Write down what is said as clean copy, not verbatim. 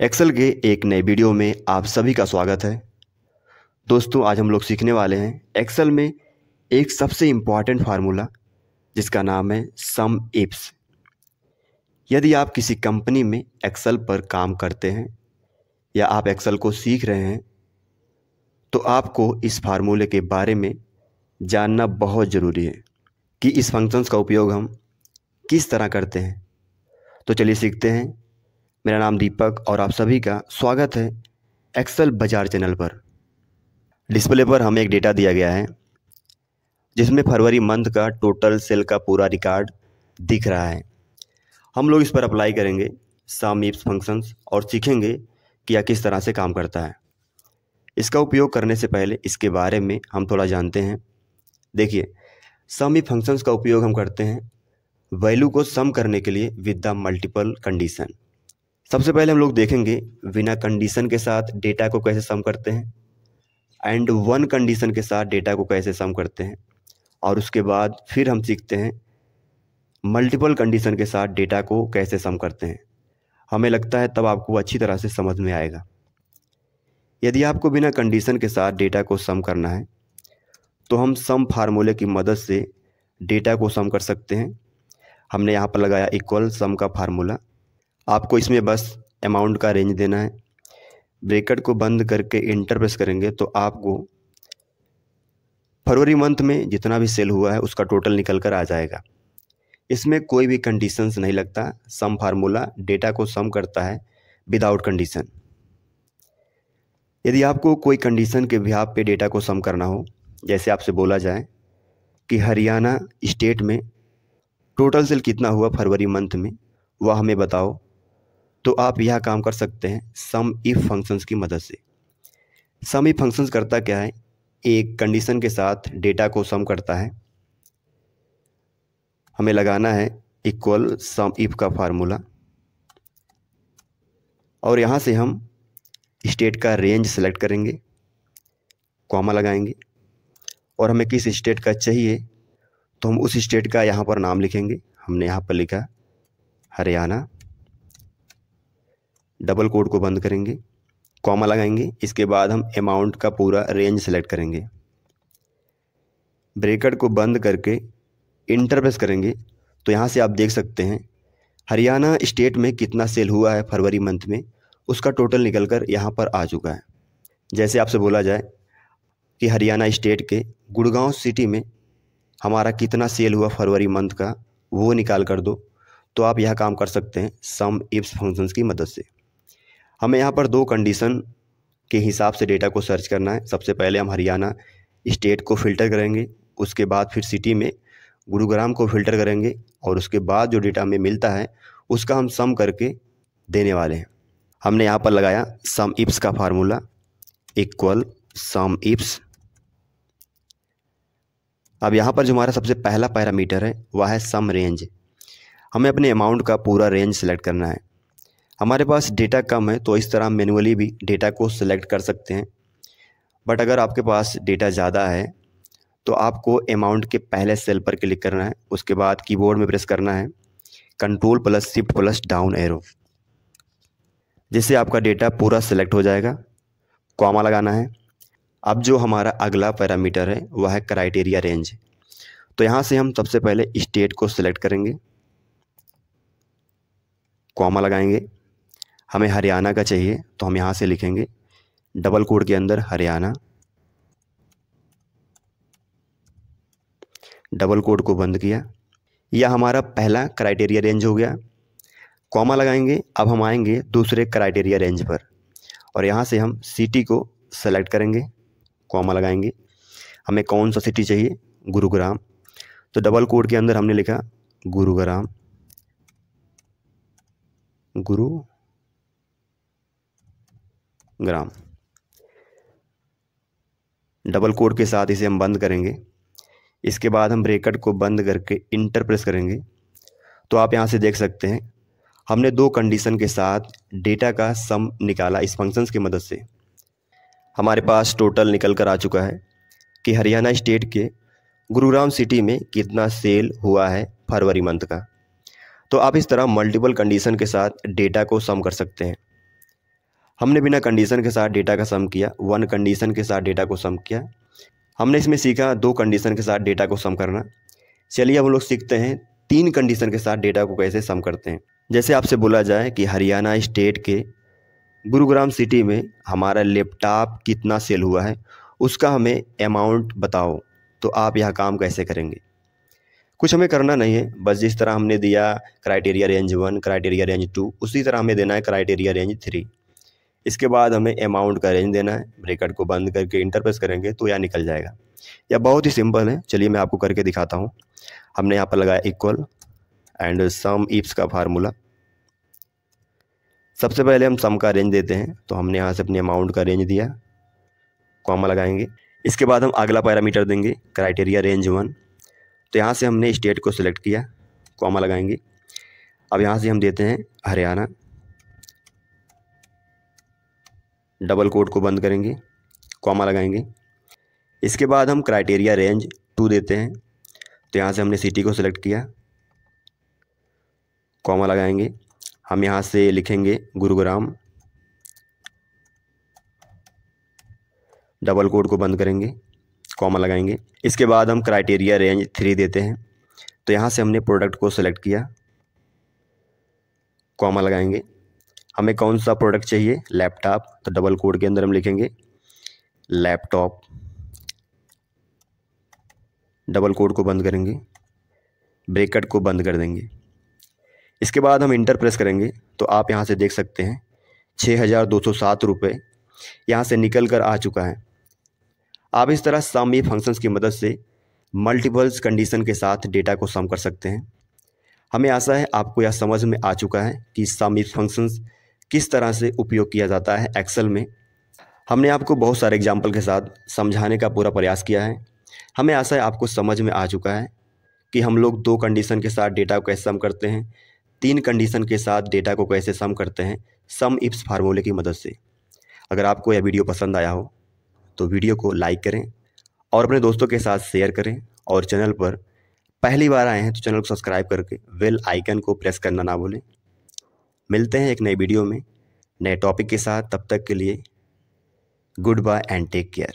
Excel के एक नए वीडियो में आप सभी का स्वागत है। दोस्तों, आज हम लोग सीखने वाले हैं एक्सेल में एक सबसे इम्पॉर्टेंट फार्मूला जिसका नाम है सम इफ्स। यदि आप किसी कंपनी में एक्सेल पर काम करते हैं या आप एक्सेल को सीख रहे हैं तो आपको इस फार्मूले के बारे में जानना बहुत ज़रूरी है कि इस फंक्शंस का उपयोग हम किस तरह करते हैं। तो चलिए सीखते हैं। मेरा नाम दीपक और आप सभी का स्वागत है एक्सेल बाजार चैनल पर। डिस्प्ले पर हमें एक डेटा दिया गया है जिसमें फरवरी मंथ का टोटल सेल का पूरा रिकॉर्ड दिख रहा है। हम लोग इस पर अप्लाई करेंगे सम इफ्स फंक्शंस और सीखेंगे कि यह किस तरह से काम करता है। इसका उपयोग करने से पहले इसके बारे में हम थोड़ा जानते हैं। देखिए, सम इफ फंक्शंस का उपयोग हम करते हैं वैल्यू को सम करने के लिए विद द मल्टीपल कंडीशन। सबसे पहले हम लोग देखेंगे बिना कंडीशन के साथ डेटा को कैसे सम करते हैं एंड वन कंडीशन के साथ डेटा को कैसे सम करते हैं, और उसके बाद फिर हम सीखते हैं मल्टीपल कंडीशन के साथ डेटा को कैसे सम करते हैं। हमें लगता है तब आपको अच्छी तरह से समझ में आएगा। यदि आपको बिना कंडीशन के साथ डेटा को सम करना है तो हम सम फार्मूले की मदद से डेटा को सम कर सकते हैं। हमने यहाँ पर लगाया इक्वल सम का फार्मूला। आपको इसमें बस अमाउंट का रेंज देना है। ब्रैकेट को बंद करके इंटर प्रेस करेंगे तो आपको फरवरी मंथ में जितना भी सेल हुआ है उसका टोटल निकल कर आ जाएगा। इसमें कोई भी कंडीशंस नहीं लगता। सम फार्मूला डेटा को सम करता है विदाउट कंडीशन। यदि आपको कोई कंडीशन के बिहाफ पे डेटा को सम करना हो, जैसे आपसे बोला जाए कि हरियाणा स्टेट में टोटल सेल कितना हुआ फरवरी मंथ में, वह हमें बताओ, तो आप यह काम कर सकते हैं सम इफ फंक्शंस की मदद से। सम इफ फंक्शंस करता क्या है, एक कंडीशन के साथ डेटा को सम करता है। हमें लगाना है इक्वल सम इफ का फार्मूला और यहाँ से हम स्टेट का रेंज सेलेक्ट करेंगे, कॉमा लगाएंगे और हमें किस स्टेट का चाहिए तो हम उस स्टेट का यहाँ पर नाम लिखेंगे। हमने यहाँ पर लिखा हरियाणा। डबल कोड को बंद करेंगे, कॉमा लगाएंगे। इसके बाद हम अमाउंट का पूरा रेंज सेलेक्ट करेंगे। ब्रैकेट को बंद करके इंटर प्रेस करेंगे तो यहाँ से आप देख सकते हैं हरियाणा स्टेट में कितना सेल हुआ है फरवरी मंथ में, उसका टोटल निकल कर यहाँ पर आ चुका है। जैसे आपसे बोला जाए कि हरियाणा स्टेट के गुड़गांव सिटी में हमारा कितना सेल हुआ फरवरी मंथ का, वो निकाल कर दो, तो आप यह काम कर सकते हैं सम इफ्स फंक्शंस की मदद से। हमें यहाँ पर दो कंडीशन के हिसाब से डेटा को सर्च करना है। सबसे पहले हम हरियाणा स्टेट को फ़िल्टर करेंगे, उसके बाद फिर सिटी में गुरुग्राम को फ़िल्टर करेंगे और उसके बाद जो डेटा हमें मिलता है उसका हम सम करके देने वाले हैं। हमने यहाँ पर लगाया सम इफ्स का फार्मूला इक्वल सम इफ्स। अब यहाँ पर जो हमारा सबसे पहला पैरामीटर है वह है सम रेंज। हमें अपने अमाउंट का पूरा रेंज सेलेक्ट करना है। हमारे पास डेटा कम है तो इस तरह मैन्युअली भी डेटा को सिलेक्ट कर सकते हैं, बट अगर आपके पास डेटा ज़्यादा है तो आपको अमाउंट के पहले सेल पर क्लिक करना है। उसके बाद कीबोर्ड में प्रेस करना है control plus shift plus down arrow, जिससे आपका डेटा पूरा सिलेक्ट हो जाएगा। कॉमा लगाना है। अब जो हमारा अगला पैरामीटर है वह है क्राइटेरिया रेंज। तो यहाँ से हम सबसे पहले स्टेट को सिलेक्ट करेंगे, कॉमा लगाएंगे। हमें हरियाणा का चाहिए तो हम यहाँ से लिखेंगे डबल कोड के अंदर हरियाणा। डबल कोड को बंद किया। यह हमारा पहला क्राइटेरिया रेंज हो गया। कॉमा लगाएंगे। अब हम आएंगे दूसरे क्राइटेरिया रेंज पर और यहाँ से हम सिटी को सेलेक्ट करेंगे, कॉमा लगाएंगे। हमें कौन सा सिटी चाहिए, गुरुग्राम। तो डबल कोड के अंदर हमने लिखा गुरुग्राम, गुरुग्राम। डबल कोड के साथ इसे हम बंद करेंगे। इसके बाद हम ब्रैकेट को बंद करके इंटर प्रेस करेंगे तो आप यहाँ से देख सकते हैं हमने दो कंडीशन के साथ डेटा का सम निकाला इस फंक्शंस की मदद से। हमारे पास टोटल निकल कर आ चुका है कि हरियाणा स्टेट के गुरुग्राम सिटी में कितना सेल हुआ है फरवरी मंथ का। तो आप इस तरह मल्टीपल कंडीशन के साथ डेटा को सम कर सकते हैं। हमने बिना कंडीशन के साथ डेटा का सम किया, 1 कंडीशन के साथ डेटा को सम किया। हमने इसमें सीखा 2 कंडीशन के साथ डेटा को सम करना। चलिए अब हम लोग सीखते हैं 3 कंडीशन के साथ डेटा को कैसे सम करते हैं। जैसे आपसे बोला जाए कि हरियाणा स्टेट के गुरुग्राम सिटी में हमारा लैपटॉप कितना सेल हुआ है, उसका हमें अमाउंट बताओ, तो आप यह काम कैसे करेंगे। कुछ हमें करना नहीं है, बस जिस तरह हमने दिया क्राइटेरिया रेंज 1, क्राइटेरिया रेंज 2, उसी तरह हमें देना है क्राइटेरिया रेंज 3। इसके बाद हमें अमाउंट का रेंज देना है, ब्रैकेट को बंद करके इंटर प्रेस करेंगे तो यह निकल जाएगा। यह बहुत ही सिंपल है, चलिए मैं आपको करके दिखाता हूँ। हमने यहाँ पर लगाया इक्वल एंड सम इफ्स का फार्मूला। सबसे पहले हम सम का रेंज देते हैं, तो हमने यहाँ से अपने अमाउंट का रेंज दिया, कॉमा लगाएंगे। इसके बाद हम अगला पैरामीटर देंगे क्राइटेरिया रेंज 1, तो यहाँ से हमने स्टेट को सिलेक्ट किया, कॉमा लगाएंगे। अब यहाँ से हम देते हैं हरियाणा, डबल कोट को बंद करेंगे, कॉमा लगाएंगे। इसके बाद हम क्राइटेरिया रेंज 2 देते हैं, तो यहाँ से हमने सिटी को सिलेक्ट किया, कॉमा लगाएंगे। हम यहाँ से लिखेंगे गुरुग्राम, डबल कोट को बंद करेंगे, कॉमा लगाएंगे। इसके बाद हम क्राइटेरिया रेंज 3 देते हैं, तो यहाँ से हमने प्रोडक्ट को सिलेक्ट किया, कॉमा लगाएंगे। हमें कौन सा प्रोडक्ट चाहिए, लैपटॉप, तो डबल कोट के अंदर हम लिखेंगे लैपटॉप, डबल कोट को बंद करेंगे, ब्रैकेट को बंद कर देंगे। इसके बाद हम इंटर प्रेस करेंगे, तो आप यहाँ से देख सकते हैं 6,207 रुपये यहाँ से निकल कर आ चुका है। आप इस तरह सम इफ फंक्शंस की मदद से मल्टीपल्स कंडीशन के साथ डेटा को सम कर सकते हैं। हमें आशा है आपको यह समझ में आ चुका है कि सम इफ फंक्शंस किस तरह से उपयोग किया जाता है एक्सेल में। हमने आपको बहुत सारे एग्जाम्पल के साथ समझाने का पूरा प्रयास किया है। हमें आशा है आपको समझ में आ चुका है कि हम लोग 2 कंडीशन के साथ डेटा को कैसे सम करते हैं, 3 कंडीशन के साथ डेटा को कैसे सम करते हैं सम इफ्स फार्मूले की मदद से। अगर आपको यह वीडियो पसंद आया हो तो वीडियो को लाइक करें और अपने दोस्तों के साथ शेयर करें, और चैनल पर पहली बार आए हैं तो चैनल को सब्सक्राइब करके बेल आइकन को प्रेस करना ना भूलें। मिलते हैं एक नई वीडियो में नए टॉपिक के साथ, तब तक के लिए goodbye and take care.